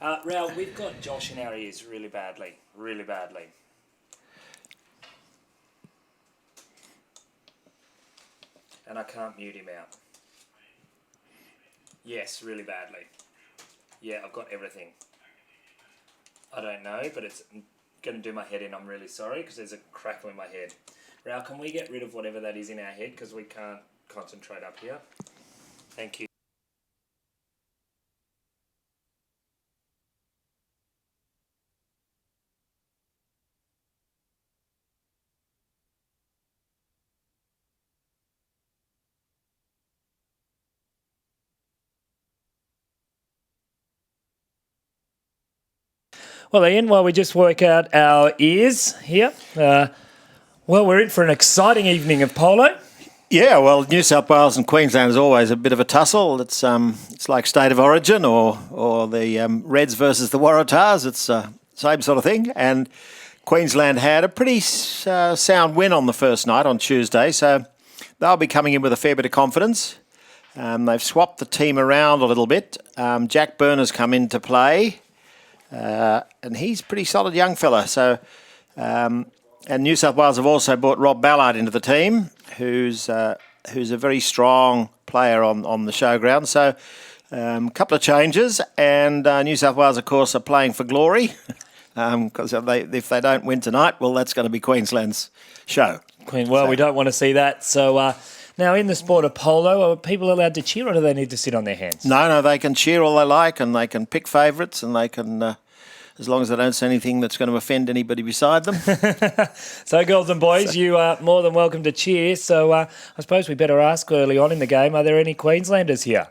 Raoul, we've got Josh in our ears really badly. Really badly. And I can't mute him out. Yes, really badly. Yeah, I've got everything. I don't know, but it's going to do my head in. I'm really sorry because there's a crackle in my head. Raoul, can we get rid of whatever that is in our head because we can't concentrate up here? Thank you. Well, Ian, while we just work out our ears here, we're in for an exciting evening of polo. Yeah, well, New South Wales and Queensland is always a bit of a tussle. It's like State of Origin or the Reds versus the Waratahs. It's same sort of thing. And Queensland had a pretty sound win on the first night on Tuesday, so they'll be coming in with a fair bit of confidence. They've swapped the team around a little bit. Jack Burner's come into play. And he's a pretty solid young fella. So, and New South Wales have also brought Rob Ballard into the team, who's a very strong player on the showground. So, a couple of changes, and New South Wales, of course, are playing for glory. Because if they don't win tonight, well, that's going to be Queensland's show. We don't want to see that. So. Now, in the sport of polo, are people allowed to cheer or do they need to sit on their hands? No, they can cheer all they like and they can pick favourites and they can, as long as they don't say anything that's going to offend anybody beside them. So, girls and boys, you are more than welcome to cheer. So, I suppose we better ask early on in the game, are there any Queenslanders here?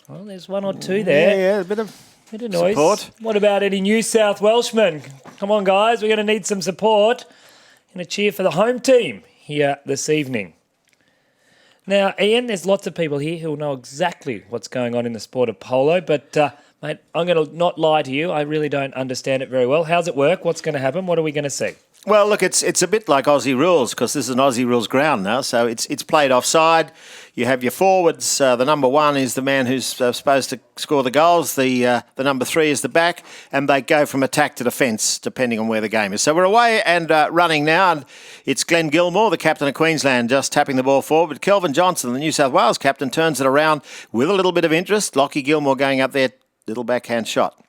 Well, there's one or two there. Yeah, a bit of noise. Support. What about any New South Welshmen? Come on, guys, we're going to need some support. And a cheer for the home team here this evening. Now, Ian, there's lots of people here who will know exactly what's going on in the sport of polo, but, mate, I'm going to not lie to you. I really don't understand it very well. How's it work? What's going to happen? What are we going to see? Well, look, it's a bit like Aussie rules because this is an Aussie rules ground now, so it's played offside. You have your forwards. The number one is the man who's supposed to score the goals. The number three is the back, and they go from attack to defence depending on where the game is. So we're away and running now, and it's Glenn Gilmore, the captain of Queensland, just tapping the ball forward. But Kelvin Johnson, the New South Wales captain, turns it around with a little bit of interest. Lockie Gilmore going up there, little backhand shot.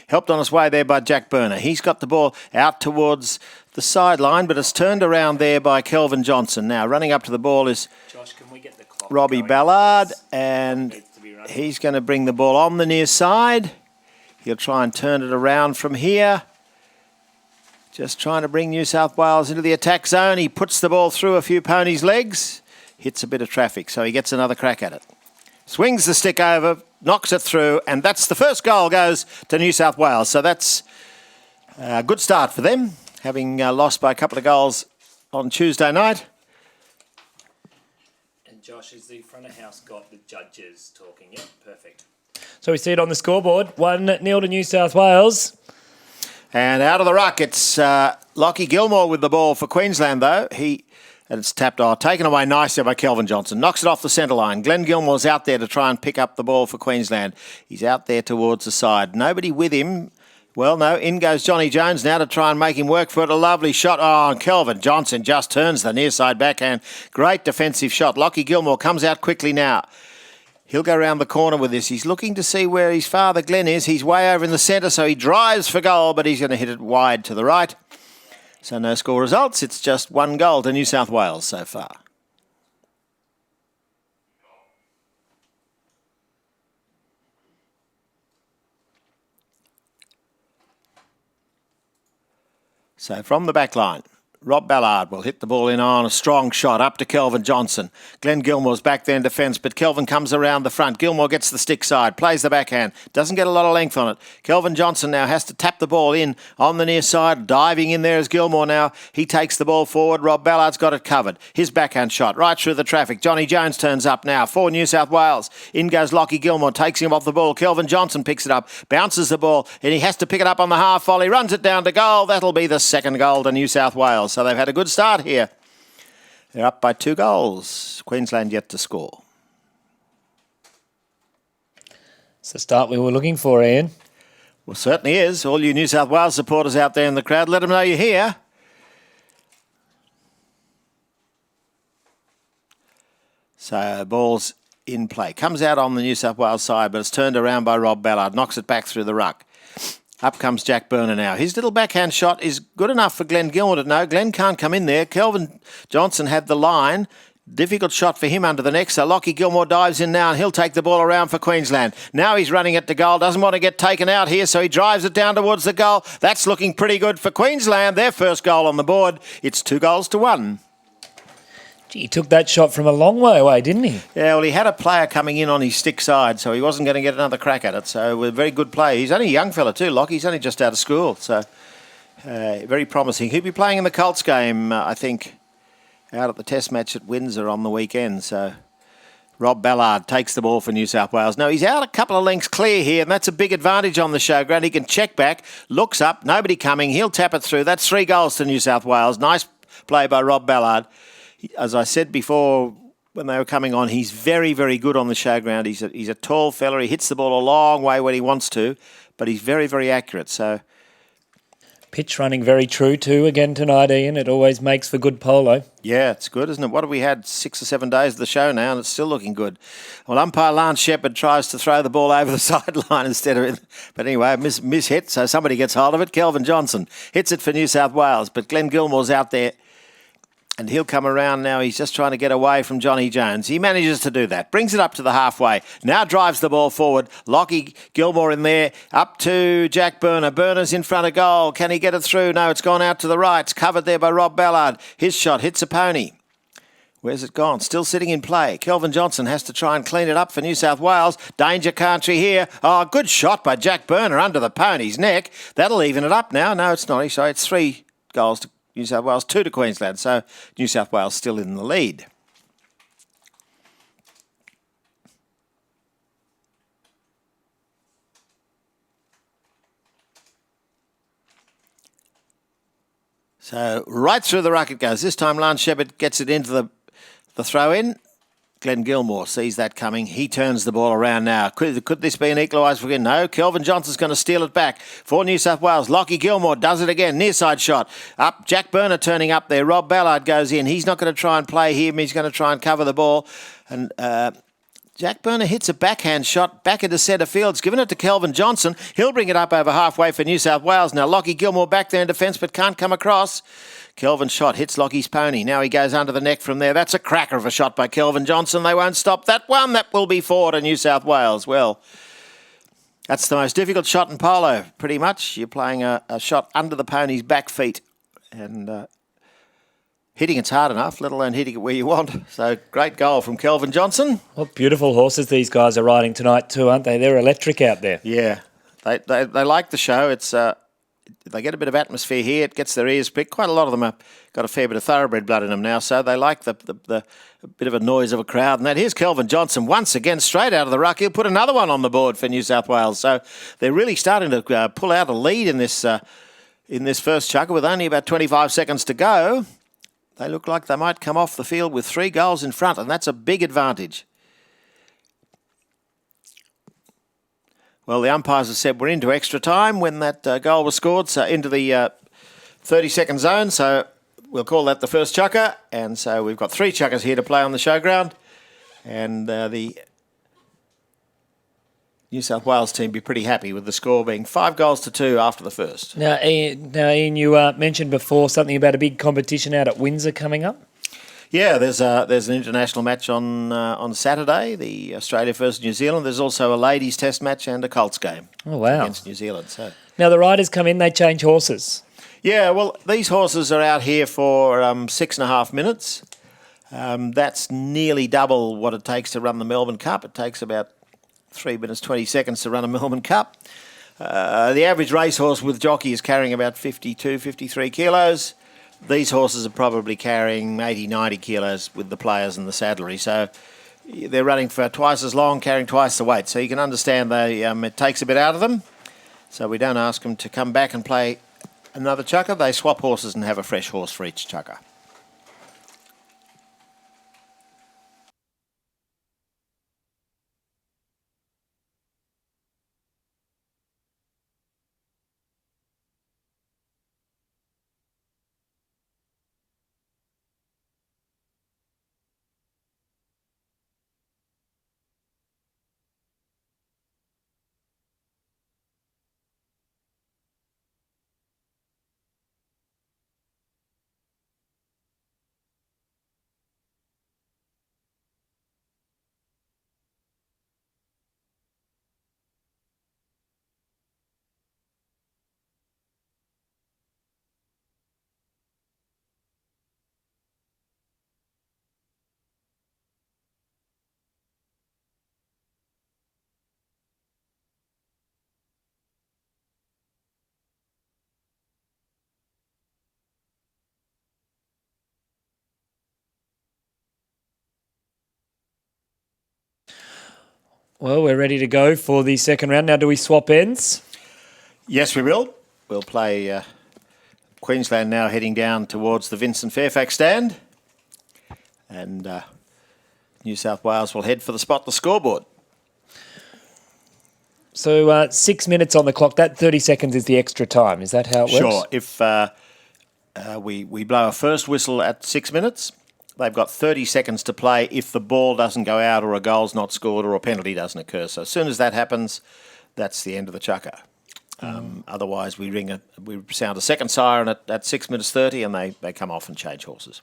Helped on his way there by Jack Burner. He's got the ball out towards the sideline, but it's turned around there by Kelvin Johnson. Now, running up to the ball is Josh, can we get the clock Robbie going, Ballard, please? and he's going to bring the ball on the near side. He'll try and turn it around from here. Just trying to bring New South Wales into the attack zone. He puts the ball through a few ponies' legs, hits a bit of traffic, so he gets another crack at it. Swings the stick over, knocks it through, and that's the first goal goes to New South Wales. So that's a good start for them, having lost by a couple of goals on Tuesday night. And Josh, is the front of house got the judges talking? Yep, perfect. So we see it on the scoreboard, 1-0 to New South Wales. And out of the ruck, it's Lockie Gilmore with the ball for Queensland, though. And it's tapped off, taken away nicely by Kelvin Johnson. Knocks it off the centre line. Glenn Gilmore's out there to try and pick up the ball for Queensland. He's out there towards the side. Nobody with him. Well, no, in goes Johnny Jones now to try and make him work for it. A lovely shot. Oh, and Kelvin Johnson just turns the near side backhand. Great defensive shot. Lockie Gilmore comes out quickly now. He'll go around the corner with this. He's looking to see where his father, Glenn, is. He's way over in the centre, so he drives for goal, but he's going to hit it wide to the right. So no score results. It's just 1 goal to New South Wales so far. So from the back line, Rob Ballard will hit the ball in on a strong shot up to Kelvin Johnson. Glenn Gilmore's back there in defence, but Kelvin comes around the front. Gilmore gets the stick side, plays the backhand, doesn't get a lot of length on it. Kelvin Johnson now has to tap the ball in on the near side. Diving in there is Gilmore now. He takes the ball forward. Rob Ballard's got it covered. His backhand shot right through the traffic. Johnny Jones turns up now for New South Wales. In goes Lockie Gilmore, takes him off the ball. Kelvin Johnson picks it up, bounces the ball, and he has to pick it up on the half volley. Runs it down to goal. That'll be the second goal to New South Wales. So they've had a good start here. They're up by 2 goals. Queensland yet to score. It's the start we were looking for, Ian. Well, certainly is. All you New South Wales supporters out there in the crowd, let them know you're here. So, ball's in play. Comes out on the New South Wales side, but it's turned around by Rob Ballard. Knocks it back through the ruck. Up comes Jack Burner now. His little backhand shot is good enough for Glenn Gilmore to know. Glenn can't come in there. Kelvin Johnson had the line. Difficult shot for him under the neck. So Lockie Gilmore dives in now and he'll take the ball around for Queensland. Now he's running it to goal. Doesn't want to get taken out here, so he drives it down towards the goal. That's looking pretty good for Queensland. Their first goal on the board. It's 2-1. Gee, he took that shot from a long way away, didn't he? Yeah, well, he had a player coming in on his stick side, so he wasn't going to get another crack at it. So a very good play. He's only a young fella too, Lockie. He's only just out of school, so very promising. He'll be playing in the Colts game, I think, out at the Test match at Windsor on the weekend. So Rob Ballard takes the ball for New South Wales. Now, he's out a couple of lengths clear here, and that's a big advantage on the showground. He can check back, looks up, nobody coming. He'll tap it through. That's 3 goals to New South Wales. Nice play by Rob Ballard. As I said before when they were coming on, he's very, very good on the showground. He's a tall fella. He hits the ball a long way when he wants to, but he's very, very accurate. So Pitch running very true too again tonight, Ian. It always makes for good polo. yeah, it's good, isn't it? What have we had? 6 or 7 days of the show now, and it's still looking good. Well, umpire Lance Shepherd tries to throw the ball over the sideline instead of it. But anyway, miss hit, so somebody gets hold of it. Kelvin Johnson hits it for New South Wales, but Glenn Gilmore's out there. And he'll come around now. He's just trying to get away from Johnny Jones. He manages to do that. Brings it up to the halfway. Now drives the ball forward. Lockie Gilmore in there. Up to Jack Burner. Burner's in front of goal. Can he get it through? No, it's gone out to the right. It's covered there by Rob Ballard. His shot hits a pony. Where's it gone? Still sitting in play. Kelvin Johnson has to try and clean it up for New South Wales. Danger country here. Oh, good shot by Jack Burner under the pony's neck. That'll even it up now. No, it's not. Sorry, it's 3 goals to New South Wales, 2 to Queensland. So New South Wales still in the lead. So right through the ruck it goes. This time Lance Shepherd gets it into the throw-in. Glenn Gilmore sees that coming. He turns the ball around now. Could this be an equaliser for him? No. Kelvin Johnson's going to steal it back for New South Wales. Lockie Gilmore does it again. Near side shot. Up. Jack Burner turning up there. Rob Ballard goes in. He's not going to try and play him. He's going to try and cover the ball. And Jack Burner hits a backhand shot back into centre field. It's given it to Kelvin Johnson. He'll bring it up over halfway for New South Wales. Now Lockie Gilmore back there in defence but can't come across. Kelvin's shot hits Lockie's pony. Now he goes under the neck from there. That's a cracker of a shot by Kelvin Johnson. They won't stop that one. That will be 4 to New South Wales. Well, that's the most difficult shot in polo, pretty much. You're playing a shot under the pony's back feet. And hitting it's hard enough, let alone hitting it where you want. So great goal from Kelvin Johnson. What beautiful horses these guys are riding tonight too, aren't they? They're electric out there. Yeah, they like the show. It's they get a bit of atmosphere here. It gets their ears pricked. Quite a lot of them have got a fair bit of thoroughbred blood in them now, so they like the bit of a noise of a crowd. And that here's Kelvin Johnson once again straight out of the ruck. He'll put another one on the board for New South Wales. So they're really starting to pull out a lead in this first chukker with only about 25 seconds to go. They look like they might come off the field with 3 goals in front, and that's a big advantage. Well, the umpires have said we're into extra time when that goal was scored, so into the 30-second zone. So we'll call that the first chukker. And so we've got 3 chukkers here to play on the showground. And the New South Wales team be pretty happy with the score being 5 goals to 2 after the first. Now, Ian, you mentioned before something about a big competition out at Windsor coming up. Yeah, there's an international match on Saturday, the Australia versus New Zealand. There's also a ladies' test match and a Colts game. Oh, wow. Against New Zealand. So now the riders come in, they change horses. Yeah, well, these horses are out here for 6.5 minutes. That's nearly double what it takes to run the Melbourne Cup. It takes about 3 minutes, 20 seconds to run a Melbourne Cup. The average racehorse with jockey is carrying about 52, 53 kilos. These horses are probably carrying 80, 90 kilos with the players and the saddlery. So they're running for twice as long, carrying twice the weight. So you can understand it takes a bit out of them. So we don't ask them to come back and play another chukker. They swap horses and have a fresh horse for each chukker. Well, we're ready to go for the second round. Now, do we swap ends? Yes, we will. We'll play Queensland now heading down towards the Vincent Fairfax stand. And New South Wales will head for the spot, the scoreboard. So 6 minutes on the clock. That 30 seconds is the extra time. Is that how it works? Sure. If we blow a first whistle at 6 minutes, they've got 30 seconds to play if the ball doesn't go out or a goal's not scored or a penalty doesn't occur. So as soon as that happens, that's the end of the chukker. Otherwise, we sound a second siren at 6 minutes 30 and they come off and change horses.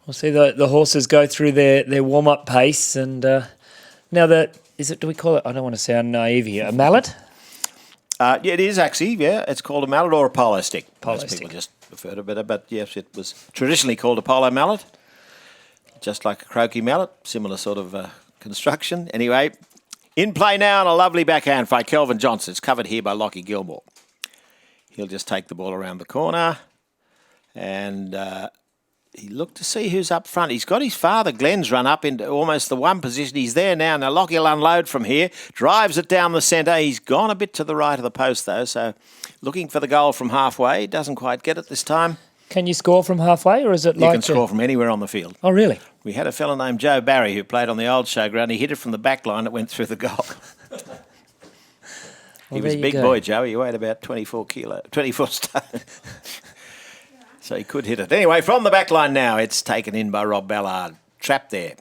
We'll see the horses go through their warm-up pace. And now do we call it, I don't want to sound naive here, a mallet? Yeah, it is actually, yeah. It's called a mallet or a polo stick. Polo Most stick. people just prefer it better, but yes, it was traditionally called a polo mallet, just like a croaky mallet, similar sort of construction. Anyway, in play now and a lovely backhand by Kelvin Johnson. It's covered here by Lockie Gilmore. He'll just take the ball around the corner and he looked to see who's up front. He's got his father, Glenn's, run up into almost the one position. He's there now. Now Lockie will unload from here. Drives it down the centre. He's gone a bit to the right of the post, though, so looking for the goal from halfway. Doesn't quite get it this time. Can you score from halfway, or is it You can score from anywhere on the field. Oh, really? We had a fellow named Joe Barry who played on the old showground. He hit it from the back line. It went through the goal. He was a big boy, Joe. He weighed about 24 stone. So he could hit it. Anyway, from the back line now, it's taken in by Rob Ballard. Trapped there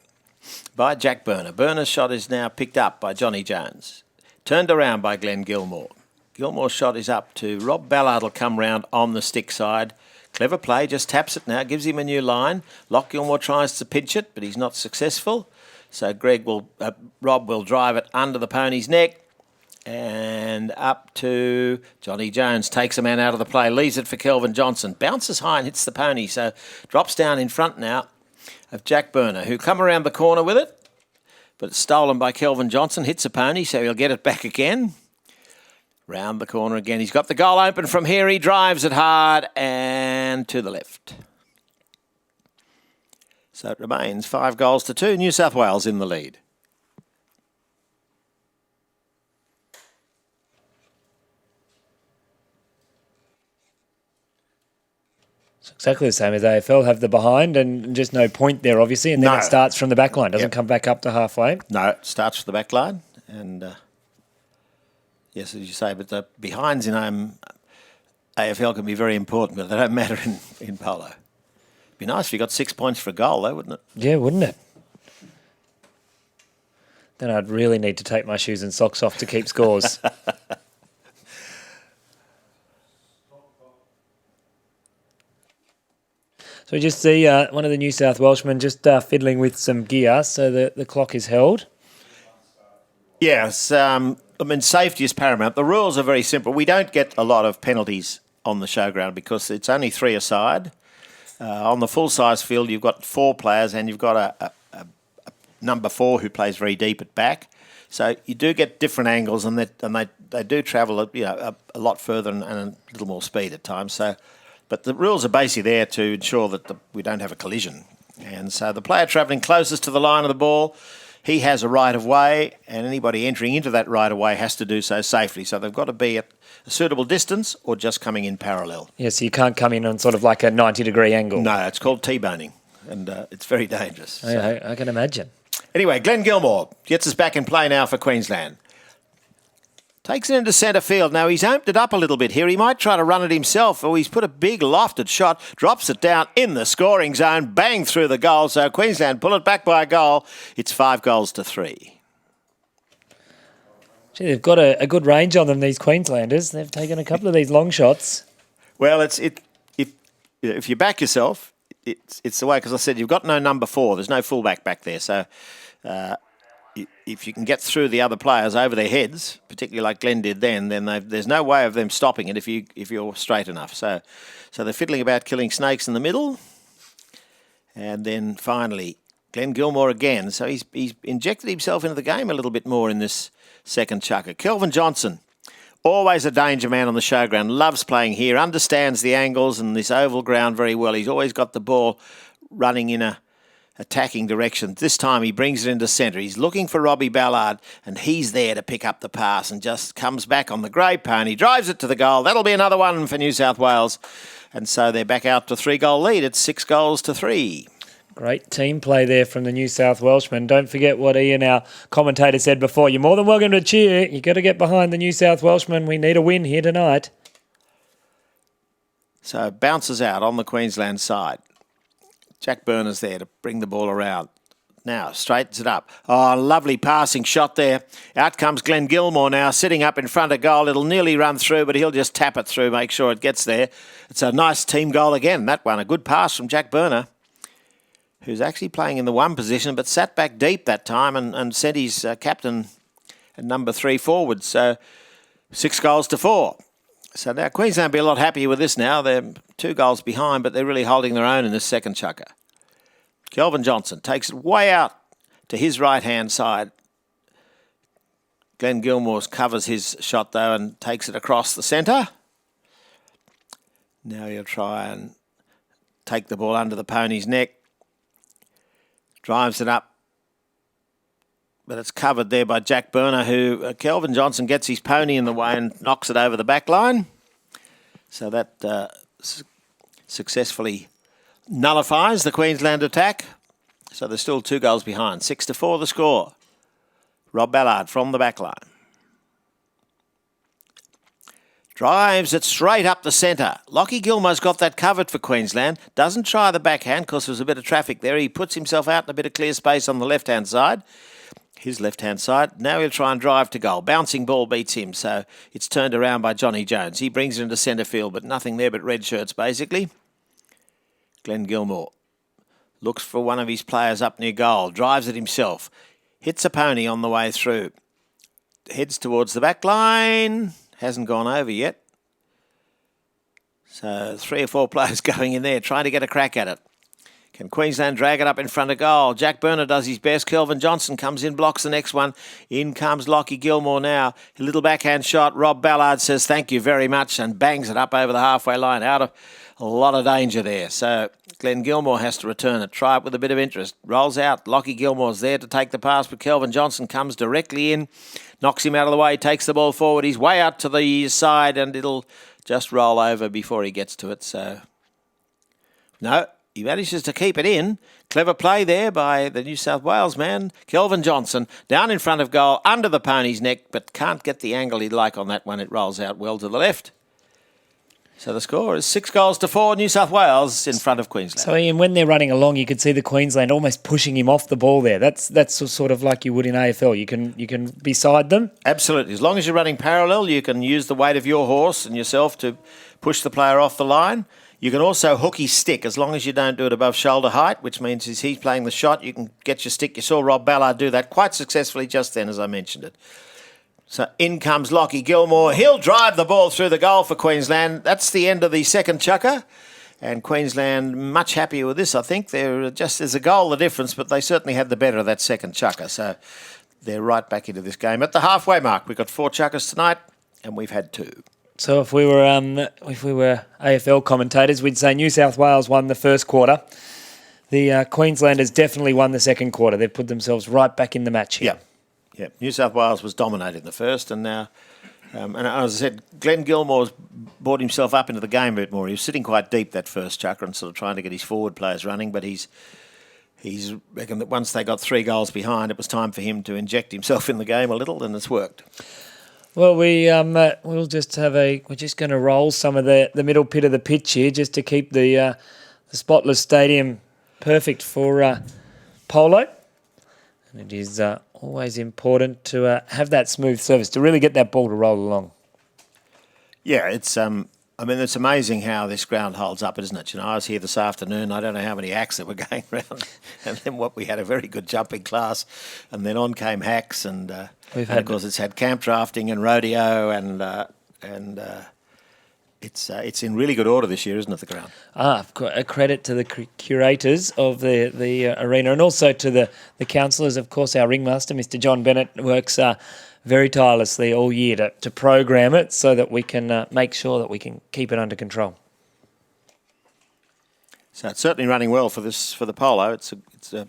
by Jack Burner. Burner's shot is now picked up by Johnny Jones. Turned around by Glenn Gilmore. Gilmore's shot is up to Rob Ballard. Will come round on the stick side. Clever play, just taps it now, gives him a new line. Lock Gilmore tries to pinch it, but he's not successful. So Rob will drive it under the pony's neck. And up to Johnny Jones, takes a man out of the play, leaves it for Kelvin Johnson. Bounces high and hits the pony, so drops down in front now of Jack Burner, who come around the corner with it. But it's stolen by Kelvin Johnson, hits a pony, so he'll get it back again. Round the corner again. He's got the goal open from here. He drives it hard and to the left. So it remains 5-2. New South Wales in the lead. It's exactly the same as AFL, have the behind and just no point there, obviously, and then it starts from the back line, doesn't come back up to halfway. No, it starts from the back line, and yes, as you say, but the behinds in AFL can be very important, but they don't matter in polo. It'd be nice if you got 6 points for a goal, though, wouldn't it? Yeah, wouldn't it? Then I'd really need to take my shoes and socks off to keep scores. So we just see one of the New South Welshmen just fiddling with some gear, so the clock is held. Yes, safety is paramount. The rules are very simple. We don't get a lot of penalties on the showground because it's only 3 aside. On the full-size field, you've got 4 players and you've got a number 4 who plays very deep at back. So you do get different angles and they do travel a lot further and a little more speed at times. But the rules are basically there to ensure that we don't have a collision. And so the player travelling closest to the line of the ball, he has a right-of-way, and anybody entering into that right-of-way has to do so safely. So they've got to be at a suitable distance or just coming in parallel. Yeah, so you can't come in on sort of like a 90-degree angle. No, it's called T-boning, and it's very dangerous. So. I can imagine. Anyway, Glenn Gilmore gets us back in play now for Queensland. Takes it into centre field. Now, he's opened it up a little bit here. He might try to run it himself. He's put a big lofted shot, drops it down in the scoring zone, bang through the goal. So Queensland pull it back by a goal. It's 5-3. Gee, they've got a good range on them, these Queenslanders. They've taken a couple of these long shots. Well, if you back yourself, it's the way, because I said you've got no number 4. There's no fullback back there. So if you can get through the other players over their heads, particularly like Glenn did then there's no way of them stopping it if you're straight enough. So they're fiddling about killing snakes in the middle. And then finally, Glenn Gilmore again. So he's injected himself into the game a little bit more in this second chukker. Kelvin Johnson, always a danger man on the showground, loves playing here, understands the angles and this oval ground very well. He's always got the ball running in a attacking direction. This time he brings it into centre. He's looking for Robbie Ballard, and he's there to pick up the pass and just comes back on the grey pony, drives it to the goal. That'll be another one for New South Wales. And so they're back out to 3-goal lead. It's 6-3. Great team play there from the New South Welshmen. Don't forget what Ian, our commentator, said before. You're more than welcome to cheer. You've got to get behind the New South Welshmen. We need a win here tonight. So bounces out on the Queensland side. Jack Burner's there to bring the ball around. Now straightens it up. Oh, lovely passing shot there. Out comes Glenn Gilmore now, sitting up in front of goal. It'll nearly run through, but he'll just tap it through, make sure it gets there. It's a nice team goal again, that one. A good pass from Jack Burner, who's actually playing in the 1 position, but sat back deep that time and sent his captain at number 3 forward. So 6-4. So now Queensland will be a lot happier with this now. They're 2 goals behind, but they're really holding their own in this second chukker. Kelvin Johnson takes it way out to his right-hand side. Glenn Gilmore covers his shot, though, and takes it across the centre. Now he'll try and take the ball under the pony's neck. Drives it up. But it's covered there by Jack Burner, who Kelvin Johnson gets his pony in the way and knocks it over the back line. So that successfully nullifies the Queensland attack. So they're still 2 goals behind. 6-4 the score. Rob Ballard from the back line. Drives it straight up the centre. Lockie Gilmore's got that covered for Queensland. Doesn't try the backhand because there's a bit of traffic there. He puts himself out in a bit of clear space on the left-hand side. His left-hand side. Now he'll try and drive to goal. Bouncing ball beats him, so it's turned around by Johnny Jones. He brings it into centre field, but nothing there but red shirts, basically. Glenn Gilmore looks for one of his players up near goal. Drives it himself. Hits a pony on the way through. Heads towards the back line. Hasn't gone over yet. So 3 or 4 players going in there, trying to get a crack at it. Can Queensland drag it up in front of goal? Jack Burner does his best. Kelvin Johnson comes in, blocks the next one. In comes Lockie Gilmore now. A little backhand shot. Rob Ballard says thank you very much and bangs it up over the halfway line. Out of a lot of danger there. So Glenn Gilmore has to return it. Try it with a bit of interest. Rolls out. Lockie Gilmore's there to take the pass, but Kelvin Johnson comes directly in. Knocks him out of the way. Takes the ball forward. He's way out to the side and it'll just roll over before he gets to it. So no. He manages to keep it in. Clever play there by the New South Wales man, Kelvin Johnson, down in front of goal, under the pony's neck, but can't get the angle he'd like on that one. It rolls out well to the left. So the score is 6-4, New South Wales in front of Queensland. So, Ian, when they're running along, you could see the Queensland almost pushing him off the ball there. That's sort of like you would in AFL. You can beside them. Absolutely. As long as you're running parallel, you can use the weight of your horse and yourself to push the player off the line. You can also hook his stick, as long as you don't do it above shoulder height, which means as he's playing the shot, you can get your stick. You saw Rob Ballard do that quite successfully just then, as I mentioned it. So in comes Lockie Gilmore. He'll drive the ball through the goal for Queensland. That's the end of the second chukker. And Queensland much happier with this, I think. They're just as a goal the difference, but they certainly had the better of that second chukker. So they're right back into this game. At the halfway mark, we've got 4 chukkers tonight, and we've had 2. So if we were AFL commentators, we'd say New South Wales won the first quarter. The Queenslanders definitely won the second quarter. They've put themselves right back in the match here. Yeah. New South Wales was dominating the first, and now, and as I said, Glenn Gilmore's brought himself up into the game a bit more. He was sitting quite deep that first chukker and sort of trying to get his forward players running, but he's reckoned that once they got 3 goals behind, it was time for him to inject himself in the game a little, and it's worked. Well, we're just going to roll some of the middle pit of the pitch here just to keep the spotless stadium perfect for Polo. And it is always important to have that smooth surface to really get that ball to roll along. Yeah, it's it's amazing how this ground holds up, isn't it? You know, I was here this afternoon. I don't know how many hacks that were going around, and then we had a very good jumping class, and then on came hacks, and of course it's had camp drafting and rodeo, and it's in really good order this year, isn't it? The ground. A credit to the curators of the arena, and also to the counsellors. Of course, our ringmaster, Mr. John Bennett, works very tirelessly all year to program it so that we can make sure that we can keep it under control. So it's certainly running well for the Polo. It's a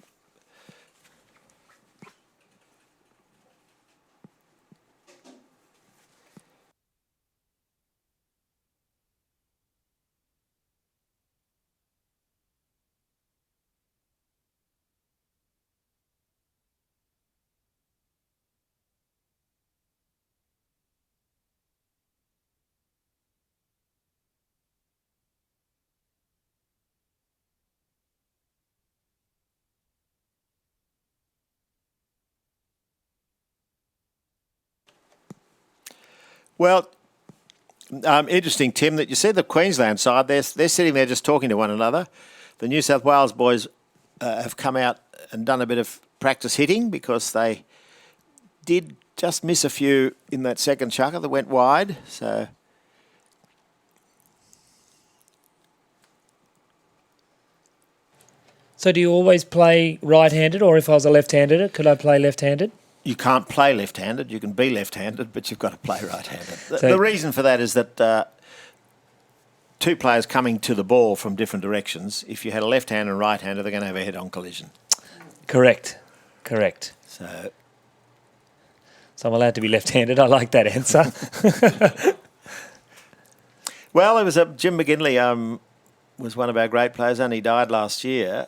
well. Interesting, Tim, that you said the Queensland side, they're sitting there just talking to one another. The New South Wales boys have come out and done a bit of practice hitting because they did just miss a few in that second chukker that went wide. So do you always play right-handed, or if I was a left-handed, could I play left-handed? you can't play left-handed. You can be left-handed, but you've got to play right-handed. The reason for that is that two players coming to the ball from different directions, if you had a left-hander and right-hander, they're going to have a head-on collision. Correct. So I'm allowed to be left-handed. I like that answer. well, it was Jim McGinley was one of our great players, only died last year.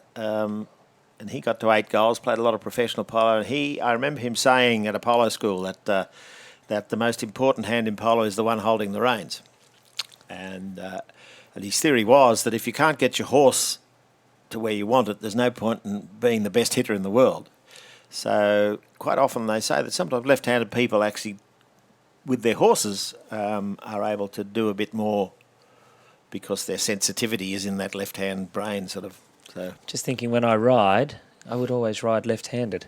And he got to 8 goals, played a lot of professional polo. And I remember him saying at a polo school that the most important hand in polo is the one holding the reins. And his theory was that if you can't get your horse to where you want it, there's no point in being the best hitter in the world. So quite often they say that sometimes left-handed people actually, with their horses, are able to do a bit more because their sensitivity is in that left-hand brain sort of. So. Just thinking, when I ride, I would always ride left-handed.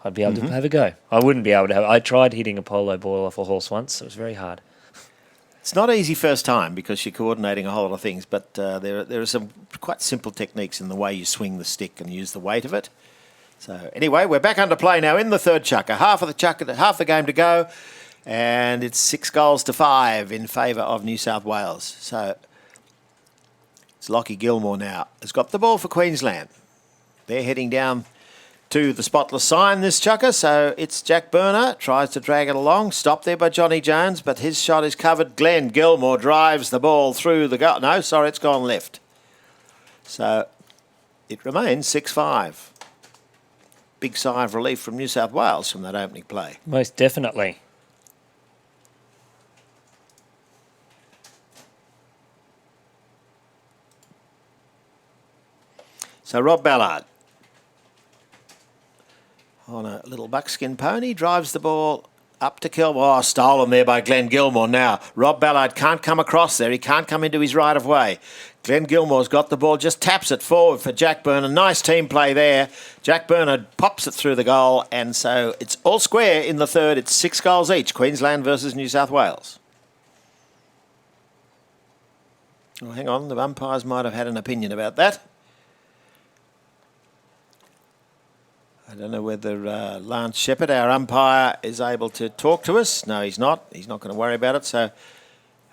I'd be able to have a go. I wouldn't be able to I tried hitting a polo ball off a horse once. It was very hard. It's not easy first time because you're coordinating a whole lot of things, but there are some quite simple techniques in the way you swing the stick and use the weight of it. So anyway, we're back under play now in the third chukker. Half the game to go, and it's 6-5 in favour of New South Wales. So it's Lockie Gilmore now has got the ball for Queensland. They're heading down to the spotless sign this chukker, so it's Jack Burner, tries to drag it along, stopped there by Johnny Jones, but his shot is covered. Glenn Gilmore drives the ball through the goal. No, sorry, it's gone left. So it remains 6-5. Big sigh of relief from New South Wales from that opening play. Most definitely. So Rob Ballard, on a little buckskin pony, drives the ball up to Gilmore. Oh, stolen there by Glenn Gilmore. Now, Rob Ballard can't come across there. He can't come into his right of way. Glenn Gilmore's got the ball, just taps it forward for Jack Burner. Nice team play there. Jack Burner pops it through the goal, and so it's all square in the third. It's 6 goals each, Queensland versus New South Wales. Oh, hang on, the umpires might have had an opinion about that. I don't know whether Lance Shepherd, our umpire, is able to talk to us. No, he's not. He's not going to worry about it. So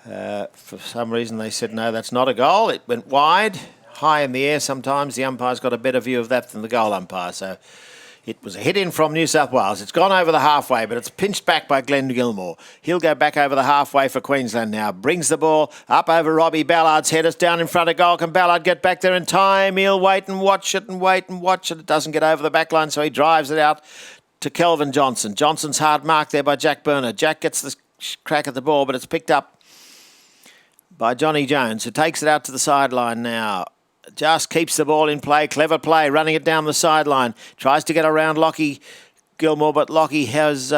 for some reason they said, no, that's not a goal. It went wide, high in the air sometimes. The umpire's got a better view of that than the goal umpire. So it was a hit in from New South Wales. It's gone over the halfway, but it's pinched back by Glenn Gilmore. He'll go back over the halfway for Queensland now. Brings the ball up over Robbie Ballard's head. It's down in front of goal. Can Ballard get back there in time? He'll wait and watch it and wait and watch it. It doesn't get over the back line, so he drives it out to Kelvin Johnson. Johnson's hard mark there by Jack Burner. Jack gets the crack at the ball, but it's picked up by Johnny Jones, who takes it out to the sideline now. Just keeps the ball in play. Clever play, running it down the sideline. Tries to get around Lockie Gilmore, but Lockie has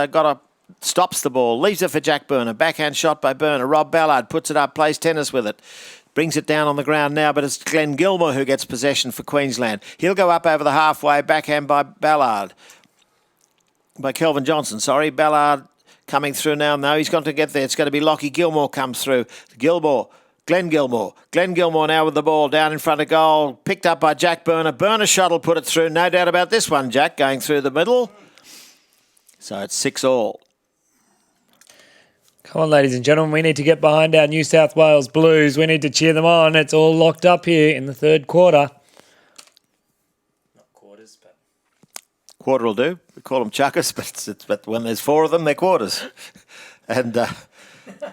stops the ball. Leaves it for Jack Burner. Backhand shot by Burner. Rob Ballard puts it up, plays tennis with it. Brings it down on the ground now, but it's Glenn Gilmore who gets possession for Queensland. He'll go up over the halfway. Backhand by Ballard. By Kelvin Johnson, sorry. Ballard coming through now. No, he's got to get there. It's going to be Lockie Gilmore comes through. Glenn Gilmore now with the ball down in front of goal. Picked up by Jack Burner. Burner shot will put it through. No doubt about this one, Jack, going through the middle. So it's 6-all. Come on, ladies and gentlemen, we need to get behind our New South Wales Blues. We need to cheer them on. It's all locked up here in the third quarter. Not quarters, but... Quarter will do. We call them chuckers, but when there's four of them, they're quarters. And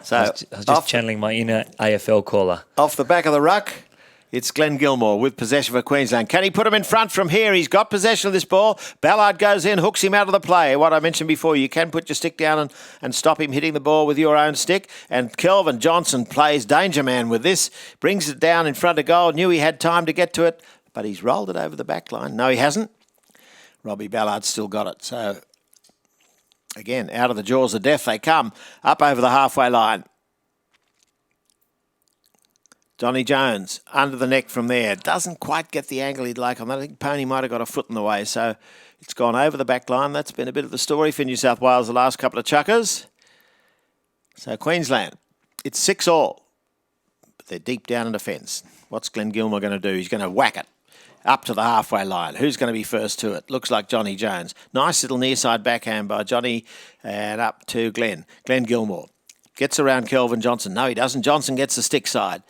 so... I was just channeling my inner AFL caller. Off the back of the ruck, it's Glenn Gilmore with possession for Queensland. Can he put him in front from here? He's got possession of this ball. Ballard goes in, hooks him out of the play. What I mentioned before, you can put your stick down and stop him hitting the ball with your own stick. And Kelvin Johnson plays danger man with this. Brings it down in front of goal. Knew he had time to get to it, but he's rolled it over the back line. No, he hasn't. Robbie Ballard's still got it. So, again, out of the jaws of death they come. Up over the halfway line. Johnny Jones, under the neck from there. Doesn't quite get the angle he'd like on that. I think Pony might have got a foot in the way. So it's gone over the back line. That's been a bit of the story for New South Wales the last couple of chuckers. So Queensland, it's 6-all. But they're deep down in defence. What's Glenn Gilmore going to do? He's going to whack it up to the halfway line. Who's going to be first to it? Looks like Johnny Jones. Nice little near side backhand by Johnny and up to Glenn. Glenn Gilmore gets around Kelvin Johnson. No, he doesn't. Johnson gets the stick side.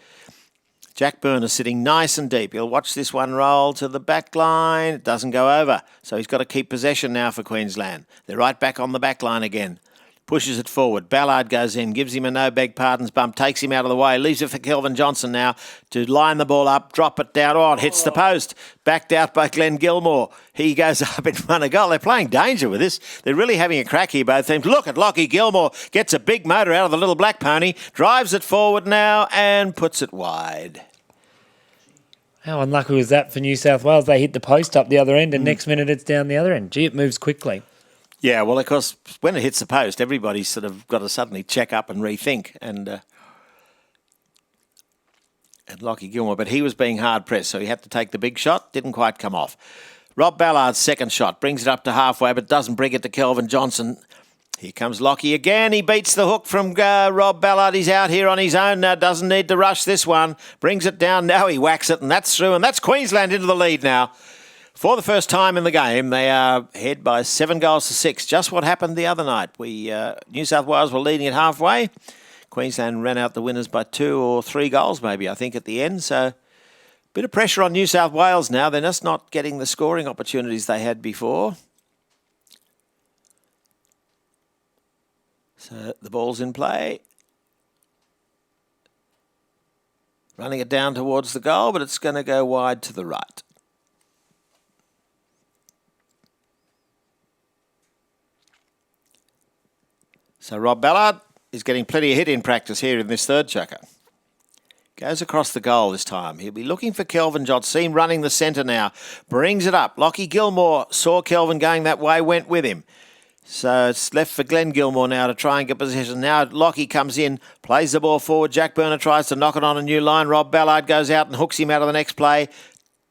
Jack Burner sitting nice and deep. He'll watch this one roll to the back line. It doesn't go over. So he's got to keep possession now for Queensland. They're right back on the back line again. Pushes it forward. Ballard goes in, gives him a no-beg-pardons bump, takes him out of the way, leaves it for Kelvin Johnson now to line the ball up, drop it down. Oh, it hits the post. Backed out by Glenn Gilmore. He goes up in front of goal. They're playing danger with this. They're really having a crack here, both teams. Look at Lockie Gilmore. Gets a big motor out of the little black pony, drives it forward now and puts it wide. How unlucky was that for New South Wales? They hit the post up the other end and next minute it's down the other end. Gee, it moves quickly. Yeah, well, of course, when it hits the post, everybody's sort of got to suddenly check up and rethink. And Lockie Gilmore, but he was being hard pressed, so he had to take the big shot. Didn't quite come off. Rob Ballard's second shot brings it up to halfway, but doesn't bring it to Kelvin Johnson. Here comes Lockie again. He beats the hook from Rob Ballard. He's out here on his own now. Doesn't need to rush this one. Brings it down. Now he whacks it, and that's through. And that's Queensland into the lead now. For the first time in the game, they are ahead by 7-6. Just what happened the other night. New South Wales were leading at halfway. Queensland ran out the winners by 2 or 3 goals, maybe, I think, at the end. So, a bit of pressure on New South Wales now. They're just not getting the scoring opportunities they had before. So the ball's in play. Running it down towards the goal, but it's going to go wide to the right. So Rob Ballard is getting plenty of hit in practice here in this third chucker. Goes across the goal this time. He'll be looking for Kelvin Johnson. See him running the centre now. Brings it up. Lockie Gilmore saw Kelvin going that way, went with him. So it's left for Glenn Gilmore now to try and get possession. Now Lockie comes in, plays the ball forward. Jack Burner tries to knock it on a new line. Rob Ballard goes out and hooks him out of the next play.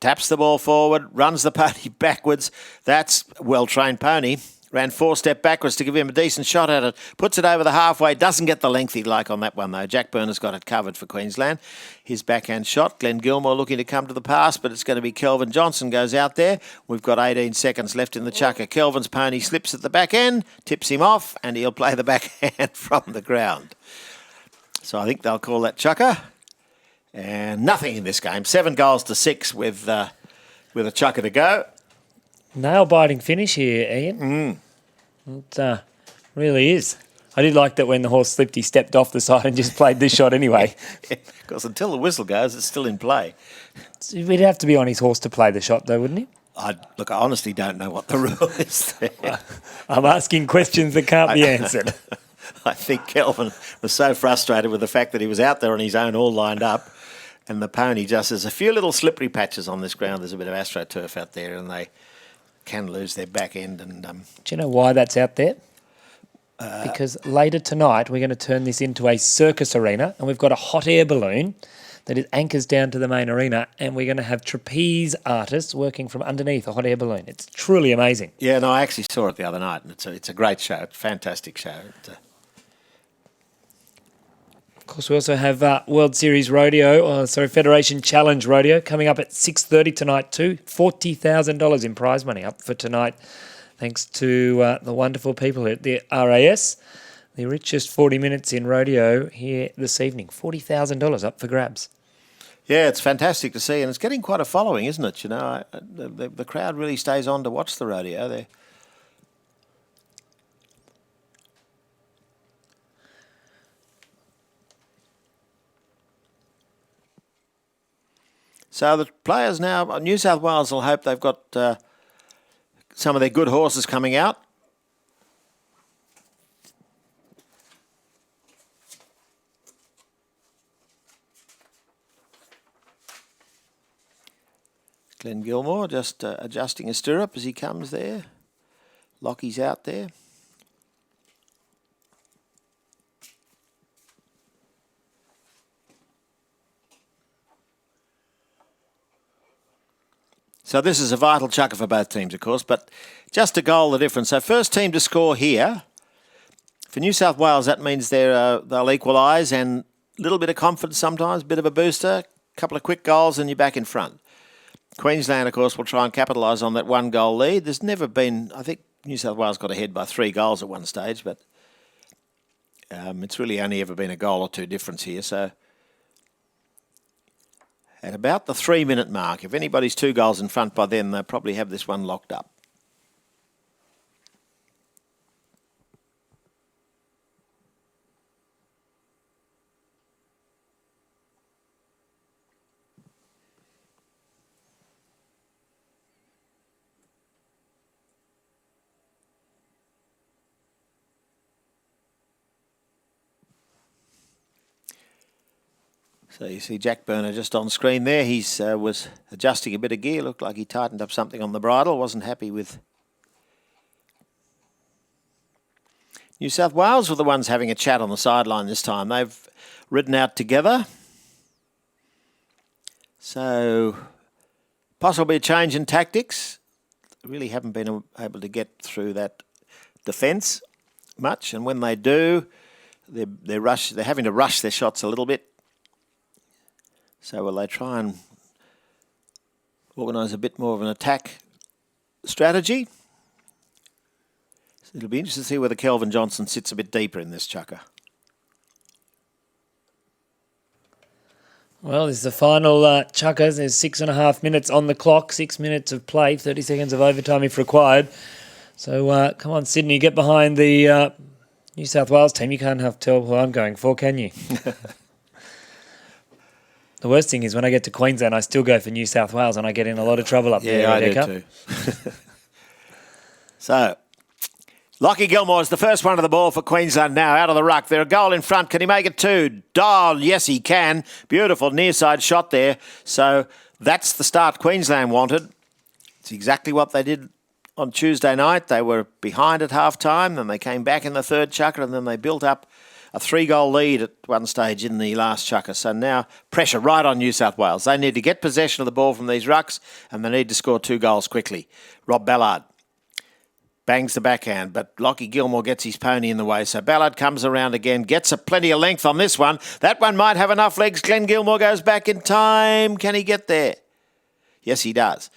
Taps the ball forward, runs the pony backwards. That's well-trained pony. Ran 4-step backwards to give him a decent shot at it. Puts it over the halfway. Doesn't get the length he'd like on that one, though. Jack Burner's got it covered for Queensland. His backhand shot. Glenn Gilmore looking to come to the pass, but it's going to be Kelvin Johnson goes out there. We've got 18 seconds left in the chucker. Kelvin's pony slips at the back end, tips him off, and he'll play the backhand from the ground. So I think they'll call that chucker. And nothing in this game. 7-6 with a chucker to go. Nail-biting finish here, Ian. It really is. I did like that when the horse slipped, he stepped off the side and just played this shot anyway. Because until the whistle goes, it's still in play. He'd have to be on his horse to play the shot, though, wouldn't he? I honestly don't know what the rule is there. I'm asking questions that can't be answered. I think Kelvin was so frustrated with the fact that he was out there on his own all lined up, and the pony just has a few little slippery patches on this ground. There's a bit of AstroTurf out there, and they can lose their back end. And do you know why that's out there? Because later tonight we're going to turn this into a circus arena, and we've got a hot air balloon that it anchors down to the main arena, and we're going to have trapeze artists working from underneath a hot air balloon. It's truly amazing. Yeah, no, I actually saw it the other night, and it's a great show. It's a fantastic show. Of course, we also have World Series Rodeo, Federation Challenge Rodeo coming up at 6:30 tonight too. $40,000 in prize money up for tonight, thanks to the wonderful people at the RAS. The richest 40 minutes in rodeo here this evening. $40,000 up for grabs. Yeah, it's fantastic to see, and it's getting quite a following, isn't it? You know, the crowd really stays on to watch the rodeo there. So the players now, New South Wales will hope they've got some of their good horses coming out. Glenn Gilmore just adjusting his stirrup as he comes there. Lockie's out there. So this is a vital chukker for both teams, of course, but just a goal the difference. So first team to score here. For New South Wales, that means they'll equalise, and a little bit of confidence sometimes, a bit of a booster, a couple of quick goals and you're back in front. Queensland, of course, will try and capitalise on that one goal lead. There's never been, I think New South Wales got ahead by 3 goals at one stage, but it's really only ever been a goal or two difference here. So at about the 3-minute mark, if anybody's 2 goals in front by then, they'll probably have this one locked up. So you see Jack Burner just on screen there. He was adjusting a bit of gear. Looked like he tightened up something on the bridle. Wasn't happy with. New South Wales were the ones having a chat on the sideline this time. They've ridden out together. So possibly a change in tactics. Really haven't been able to get through that defence much. And when they do, they're having to rush their shots a little bit. So will they try and organise a bit more of an attack strategy? So it'll be interesting to see whether Kelvin Johnson sits a bit deeper in this chukker. Well, this is the final chukkers. There's 6.5 minutes on the clock, 6 minutes of play, 30 seconds of overtime if required. So come on, Sydney, get behind the New South Wales team. You can't have to tell who I'm going for, can you? The worst thing is when I get to Queensland, I still go for New South Wales and I get in a lot of trouble up there. Yeah, I do too. So, Lockie Gilmore is the first one to the ball for Queensland now, out of the ruck. They're a goal in front. Can he make it 2? Yes, he can. Beautiful near side shot there. So, that's the start Queensland wanted. It's exactly what they did on Tuesday night. They were behind at half-time, then they came back in the third chukker, and then they built up a 3-goal lead at one stage in the last chukker. So now pressure right on New South Wales. They need to get possession of the ball from these rucks and they need to score 2 goals quickly. Rob Ballard bangs the backhand, but Lockie Gilmore gets his pony in the way. So Ballard comes around again, gets a plenty of length on this one. That one might have enough legs. Glenn Gilmore goes back in time. Can he get there? Yes, he does.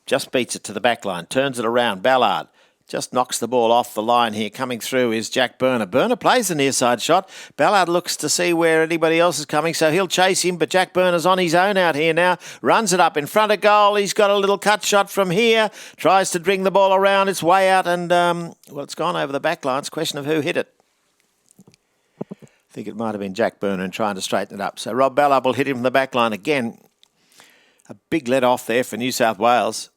Just beats it to the back line, turns it around. Ballard just knocks the ball off the line here. Coming through is Jack Burner. Burner plays the near side shot. Ballard looks to see where anybody else is coming, so he'll chase him, but Jack Burner's on his own out here now. Runs it up in front of goal. He's got a little cut shot from here. Tries to bring the ball around. It's way out and, well, it's gone over the back line. It's a question of who hit it. I think it might have been Jack Burner and trying to straighten it up. So Rob Ballard will hit him from the back line again. A big let off there for New South Wales.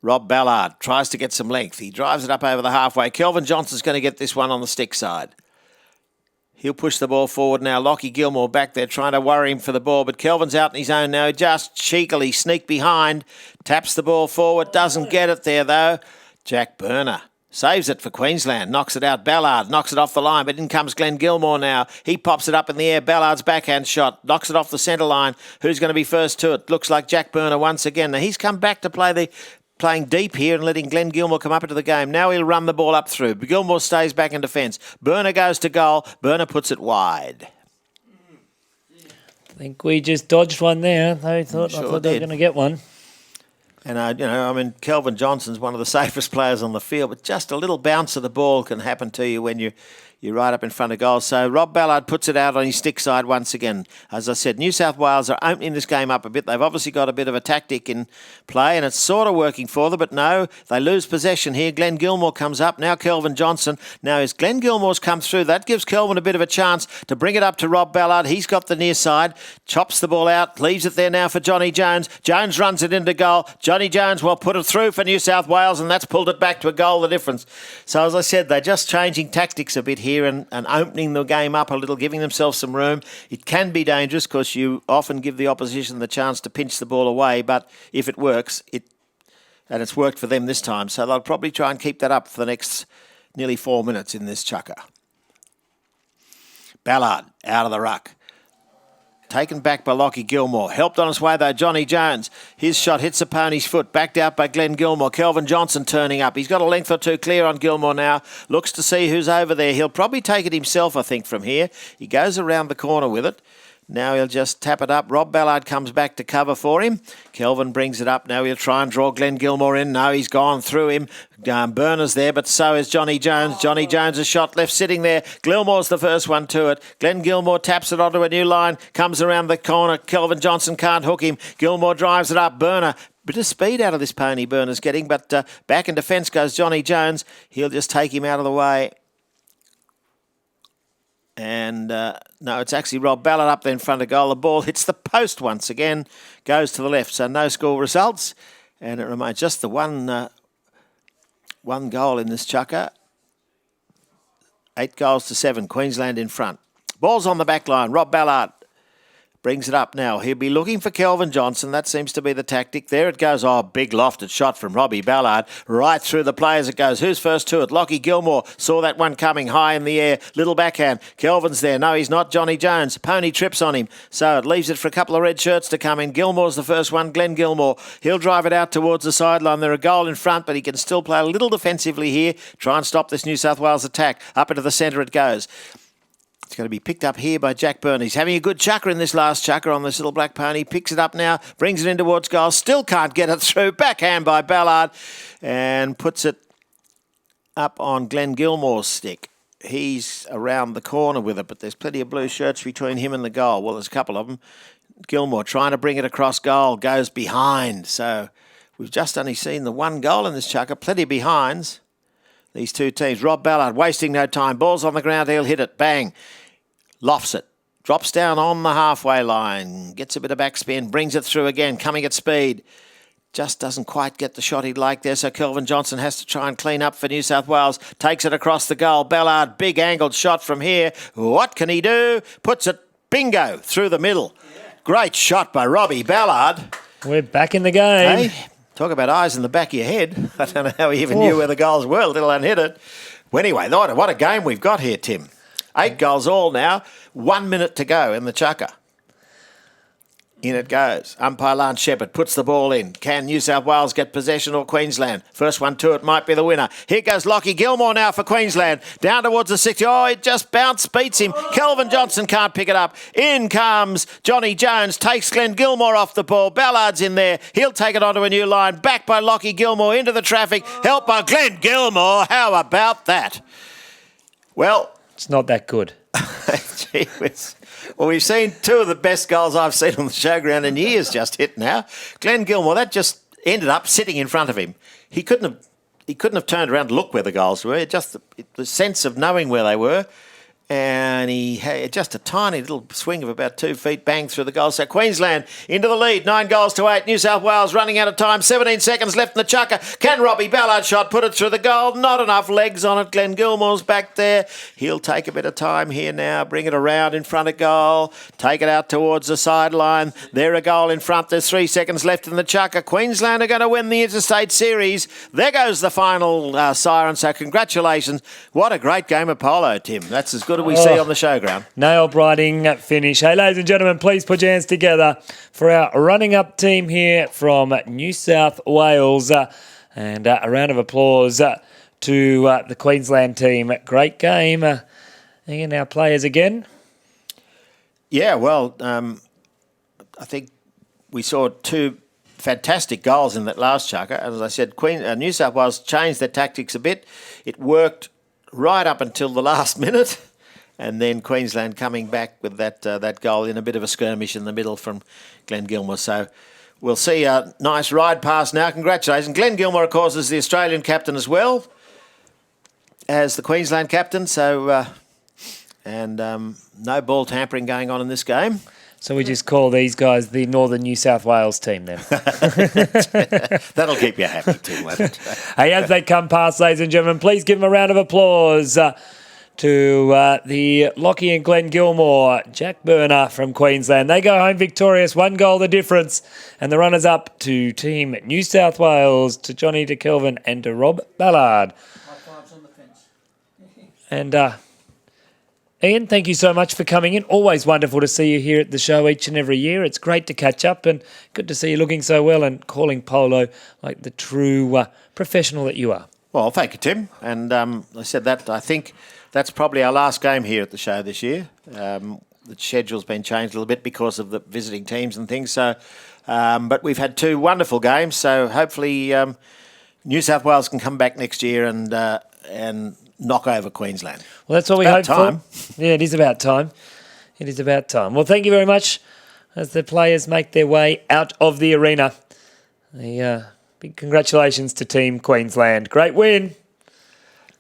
Rob Ballard tries to get some length. He drives it up over the halfway. Kelvin Johnson's going to get this one on the stick side. He'll push the ball forward now. Lockie Gilmore back there trying to worry him for the ball, but Kelvin's out in his own now. Just cheekily sneak behind. Taps the ball forward. Doesn't get it there, though. Jack Burner saves it for Queensland. Knocks it out. Ballard knocks it off the line, but in comes Glenn Gilmore now. He pops it up in the air. Ballard's backhand shot. Knocks it off the centre line. Who's going to be first to it? Looks like Jack Burner once again. Now, he's come back to playing deep here and letting Glenn Gilmore come up into the game. Now he'll run the ball up through. Gilmore stays back in defence. Burner goes to goal. Burner puts it wide. I think we just dodged one there. I thought they were going to get one. And, Kelvin Johnson's one of the safest players on the field, but just a little bounce of the ball can happen to you when you're You're right up in front of goal. So Rob Ballard puts it out on his stick side once again. As I said, New South Wales are opening this game up a bit. They've obviously got a bit of a tactic in play, and it's sort of working for them, but no, they lose possession here. Glenn Gilmore comes up. Now Kelvin Johnson. Now as Glenn Gilmore's come through, that gives Kelvin a bit of a chance to bring it up to Rob Ballard. He's got the near side, chops the ball out, leaves it there now for Johnny Jones. Jones runs it into goal. Johnny Jones will put it through for New South Wales, and that's pulled it back to a goal, the difference. So as I said, they're just changing tactics a bit here and opening the game up a little, giving themselves some room. It can be dangerous because you often give the opposition the chance to pinch the ball away, but if it works, and it's worked for them this time, so they'll probably try and keep that up for the next nearly 4 minutes in this chukker. Ballard out of the ruck. Taken back by Lockie Gilmore. Helped on his way, though, Johnny Jones. His shot hits a pony's foot. Backed out by Glenn Gilmore. Kelvin Johnson turning up. He's got a length or two clear on Gilmore now. Looks to see who's over there. He'll probably take it himself, I think, from here. He goes around the corner with it. Now he'll just tap it up. Rob Ballard comes back to cover for him. Kelvin brings it up. Now he'll try and draw Glenn Gilmore in. No, he's gone through him. Burner's there, but so is Johnny Jones. Johnny Jones' a shot left sitting there. Gilmore's the first one to it. Glenn Gilmore taps it onto a new line. Comes around the corner. Kelvin Johnson can't hook him. Gilmore drives it up. Burner. Bit of speed out of this pony Burner's getting, but back in defence goes Johnny Jones. He'll just take him out of the way. And no, it's actually Rob Ballard up there in front of goal. The ball hits the post once again, goes to the left. So no score results, and it remains just the one goal in this chukker. 8 goals to 7. Queensland in front. Ball's on the back line. Rob Ballard brings it up now. He'll be looking for Kelvin Johnson. That seems to be the tactic. There it goes. Oh, big lofted shot from Robbie Ballard. Right through the players it goes. Who's first to it? Lockie Gilmore saw that one coming high in the air. Little backhand. Kelvin's there. No, he's not. Johnny Jones. Pony trips on him. So it leaves it for a couple of red shirts to come in. Gilmore's the first one. Glenn Gilmore. He'll drive it out towards the sideline. They're a goal in front, but he can still play a little defensively here. Try and stop this New South Wales attack. Up into the centre it goes. It's going to be picked up here by Jack Byrne. He's having a good chukker in this last chukker on this little black pony. Picks it up now, brings it in towards goal. Still can't get it through. Backhand by Ballard and puts it up on Glenn Gilmore's stick. He's around the corner with it, but there's plenty of blue shirts between him and the goal. Well, there's a couple of them. Gilmore trying to bring it across goal, goes behind. So we've just only seen the one goal in this chukker. Plenty of behinds. These two teams. Rob Ballard wasting no time. Ball's on the ground. He'll hit it. Bang. Lofts it. Drops down on the halfway line. Gets a bit of backspin. Brings it through again. Coming at speed. Just doesn't quite get the shot he'd like there. So Kelvin Johnson has to try and clean up for New South Wales. Takes it across the goal. Ballard, big angled shot from here. What can he do? Puts it bingo through the middle. Great shot by Robbie Ballard. We're back in the game. Hey, talk about eyes in the back of your head. I don't know how he even knew where the goals were, let alone hit it. Well, anyway, what a game we've got here, Tim. 8 goals all now. 1 minute to go in the chukker. In it goes. Umpire Lance Shepherd puts the ball in. Can New South Wales get possession or Queensland? First one to it might be the winner. Here goes Lockie Gilmore now for Queensland. Down towards the 60. Oh, it just bounced, beats him. Kelvin Johnson can't pick it up. In comes Johnny Jones. Takes Glenn Gilmore off the ball. Ballard's in there. He'll take it onto a new line. Back by Lockie Gilmore into the traffic. Helped by Glenn Gilmore. How about that? Well, It's not that good. gee whiz. Well, we've seen 2 of the best goals I've seen on the showground in years just hit now. Glenn Gilmore, that just ended up sitting in front of him. He couldn't have turned around to look where the goals were. Just the sense of knowing where they were. And he had just a tiny little swing of about 2 feet, bang through the goal. So Queensland into the lead, 9 goals to 8. New South Wales running out of time, 17 seconds left in the chukker. Can Robbie Ballard shot put it through the goal? Not enough legs on it. Glenn Gilmore's back there. He'll take a bit of time here now, bring it around in front of goal, take it out towards the sideline. They're a goal in front. There's 3 seconds left in the chukker. Queensland are going to win the Interstate Series. There goes the final siren. So congratulations. What a great game of polo, Tim. That's as good as we see on the showground. Nail-biting finish. Hey, ladies and gentlemen, please put your hands together for our running-up team here from New South Wales. And a round of applause to the Queensland team. Great game. And our players again. Yeah, well, I think we saw 2 fantastic goals in that last chukker. As I said, New South Wales changed their tactics a bit. It worked right up until the last minute, and then Queensland coming back with that goal in a bit of a skirmish in the middle from Glenn Gilmore. So we'll see a nice ride past now. Congratulations. Glenn Gilmore, of course, is the Australian captain as well as the Queensland captain. So, no ball tampering going on in this game. So we just call these guys the Northern New South Wales team then. That'll keep you happy too, won't it? Hey, as they come past, ladies and gentlemen, please give them a round of applause to the Lockie and Glenn Gilmore, Jack Burner from Queensland. They go home victorious, 1 goal the difference, and the runners up to Team New South Wales, to Johnny de Kelvin and to Rob Ballard. High fives on the fence. And Ian, thank you so much for coming in. Always wonderful to see you here at the show each and every year. It's great to catch up and good to see you looking so well and calling polo like the true professional that you are. Well, thank you, Tim. And I said that I think that's probably our last game here at the show this year. The schedule's been changed a little bit because of the visiting teams and things. So, but we've had 2 wonderful games. So hopefully New South Wales can come back next year and knock over Queensland. Well, that's what we hope for. Yeah, it is about time. It is about time. Well, thank you very much as the players make their way out of the arena. Big congratulations to Team Queensland. Great win.